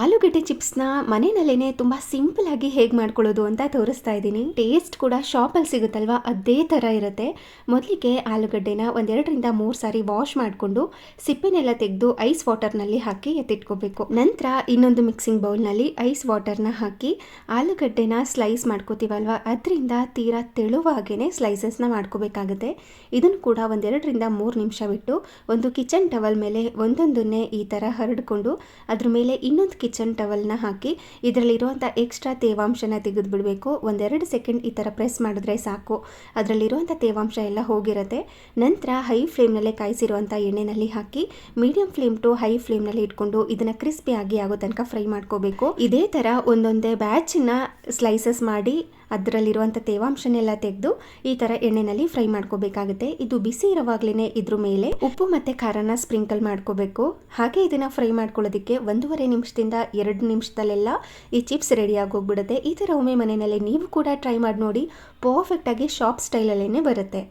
ಆಲೂಗಡ್ಡೆ ಚಿಪ್ಸ್ನ ಮನೆಯಲ್ಲೇ ತುಂಬ ಸಿಂಪಲ್ ಆಗಿ ಹೇಗೆ ಮಾಡ್ಕೊಳ್ಳೋದು ಅಂತ ತೋರಿಸ್ತಾ ಇದ್ದೀನಿ. ಟೇಸ್ಟ್ ಕೂಡ ಶಾಪಲ್ಲಿ ಸಿಗುತ್ತಲ್ವಾ ಅದೇ ಥರ ಇರುತ್ತೆ. ಮೊದಲಿಗೆ ಆಲೂಗಡ್ಡೆನ ಒಂದೆರಡರಿಂದ 3 ಸಾರಿ ವಾಶ್ ಮಾಡಿಕೊಂಡು ಸಿಪ್ಪೆನೆಲ್ಲ ತೆಗೆದು ಐಸ್ ವಾಟರ್ನಲ್ಲಿ ಹಾಕಿ ಎತ್ತಿಟ್ಕೋಬೇಕು. ನಂತರ ಇನ್ನೊಂದು ಮಿಕ್ಸಿಂಗ್ ಬೌಲ್ನಲ್ಲಿ ಐಸ್ ವಾಟರ್ನ ಹಾಕಿ ಆಲೂಗಡ್ಡೆನ ಸ್ಲೈಸ್ ಮಾಡ್ಕೋತೀವಲ್ವಾ ಅದರಿಂದ ತೀರಾ ತೆಳುವಾಗೇ ಸ್ಲೈಸಸ್ನ ಮಾಡ್ಕೋಬೇಕಾಗುತ್ತೆ. ಇದನ್ನು ಕೂಡ ಒಂದೆರಡರಿಂದ 3 ನಿಮಿಷ ಬಿಟ್ಟು ಒಂದು ಕಿಚನ್ ಟವಲ್ ಮೇಲೆ ಒಂದೊಂದನ್ನೇ ಈ ಥರ ಹರಡ್ಕೊಂಡು ಅದ್ರ ಮೇಲೆ ಇನ್ನೊಂದು ಕಿಚನ್ ಟವಲ್ನ ಹಾಕಿ ಇದರಲ್ಲಿರುವಂಥ ಎಕ್ಸ್ಟ್ರಾ ತೇವಾಂಶನ ತೆಗೆದು ಬಿಡಬೇಕು. 1-2 ಸೆಕೆಂಡ್ ಈ ಥರ ಪ್ರೆಸ್ ಮಾಡಿದ್ರೆ ಸಾಕು, ಅದರಲ್ಲಿರುವಂಥ ತೇವಾಂಶ ಎಲ್ಲ ಹೋಗಿರುತ್ತೆ. ನಂತರ ಹೈ ಫ್ಲೇಮ್ನಲ್ಲೇ ಕಾಯಿಸಿರುವಂಥ ಎಣ್ಣೆನಲ್ಲಿ ಹಾಕಿ ಮೀಡಿಯಂ ಫ್ಲೇಮ್ ಟು ಹೈ ಫ್ಲೇಮ್ನಲ್ಲಿ ಇಟ್ಕೊಂಡು ಇದನ್ನು ಕ್ರಿಸ್ಪಿಯಾಗಿ ಆಗೋ ತನಕ ಫ್ರೈ ಮಾಡ್ಕೋಬೇಕು. ಇದೇ ಥರ ಒಂದೊಂದೇ ಬ್ಯಾಚನ್ನ ಸ್ಲೈಸಸ್ ಮಾಡಿ ಅದರಲ್ಲಿರುವಂಥ ತೇವಾಂಶನೆಲ್ಲ ತೆಗೆದು ಈ ಥರ ಎಣ್ಣೆನಲ್ಲಿ ಫ್ರೈ ಮಾಡ್ಕೋಬೇಕಾಗುತ್ತೆ. ಇದು ಬಿಸಿ ಇರುವಾಗಲೇ ಇದ್ರ ಮೇಲೆ ಉಪ್ಪು ಮತ್ತು ಖಾರನ ಸ್ಪ್ರಿಂಕಲ್ ಮಾಡ್ಕೋಬೇಕು. ಹಾಗೆ ಇದನ್ನು ಫ್ರೈ ಮಾಡ್ಕೊಳ್ಳೋದಕ್ಕೆ 1.5 ನಿಮಿಷದಿಂದ 2 ನಿಮಿಷದಲ್ಲೆಲ್ಲ ಈ ಚಿಪ್ಸ್ ರೆಡಿಯಾಗಿ ಹೋಗ್ಬಿಡುತ್ತೆ. ಈ ಥರ ಒಮ್ಮೆ ಮನೆಯಲ್ಲಿ ನೀವು ಕೂಡ ಟ್ರೈ ಮಾಡಿ ನೋಡಿ, ಪರ್ಫೆಕ್ಟಾಗಿ ಶಾಪ್ ಸ್ಟೈಲಲ್ಲೇ ಬರುತ್ತೆ.